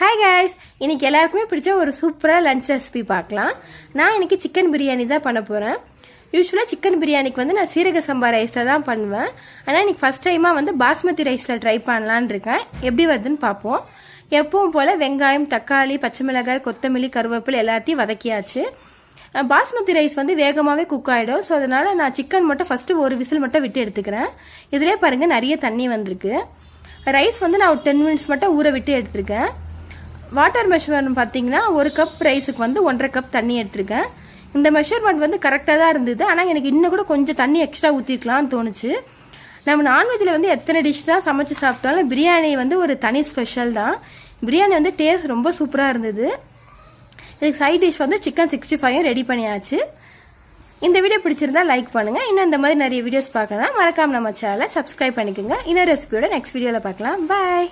Hi guys, இன்னைக்கு எல்லாருக்குமே பிடிச்ச ஒரு சூப்பராக லஞ்ச் ரெசிபி பார்க்கலாம். நான் இன்னைக்கு சிக்கன் பிரியாணி தான் பண்ண போகிறேன். யூஸ்வலாக சிக்கன் பிரியாணிக்கு வந்து நான் சீரக சம்பா ரைஸில் தான் பண்ணுவேன். ஆனால் இன்னைக்கு ஃபர்ஸ்ட் டைமாக வந்து பாஸ்மதி ரைஸில் ட்ரை பண்ணலான்னு இருக்கேன். எப்படி வருதுன்னு பார்ப்போம். எப்பவும் போல் வெங்காயம், தக்காளி, பச்சை மிளகாய், கொத்தமல்லி, கருவேப்பிலை எல்லாத்தையும் வதக்கியாச்சு. பாஸ்மதி ரைஸ் வந்து வேகமாகவே குக் ஆகிடும். ஸோ அதனால் நான் சிக்கன் மட்டும் ஃபஸ்ட்டு ஒரு விசில் மட்டும் விட்டு எடுத்துக்கிறேன். இதிலே பாருங்கள் நிறைய தண்ணி வந்திருக்கு. ரைஸ் வந்து நான் ஒரு 10 மினிட்ஸ் மட்டும் ஊற விட்டு எடுத்துருக்கேன். வாட்டர் மெஷர்மெண்ட் பார்த்தீங்கன்னா ஒரு கப் ரைஸுக்கு வந்து 1.5 கப் தண்ணி எடுத்திருக்கேன். இந்த மெஷர்மெண்ட் வந்து கரெக்டாக தான் இருந்தது. ஆனால் எனக்கு இன்னும் கூட கொஞ்சம் தண்ணி எக்ஸ்ட்ரா ஊற்றிக்கலாம்னு தோணுச்சு. நம்ம நான்வெஜ்ஜில் வந்து எத்தனை டிஷ் தான் சமைச்சு சாப்பிட்டாலும் பிரியாணி வந்து ஒரு தனி ஸ்பெஷல் தான். பிரியாணி வந்து டேஸ்ட் ரொம்ப சூப்பராக இருந்தது. இதுக்கு சைட் டிஷ் வந்து சிக்கன் 65 ரெடி பண்ணியாச்சு. இந்த வீடியோ பிடிச்சிருந்தா லைக் பண்ணுங்கள். இன்னும் இந்த மாதிரி நிறைய வீடியோஸ் பார்க்கலாம். மறக்காம நம்ம சேனலை சப்ஸ்கிரைப் பண்ணிக்கோங்க. இன்னொரு ரெசிபியோட நெக்ஸ்ட் வீடியோவில் பார்க்கலாம். பாய்.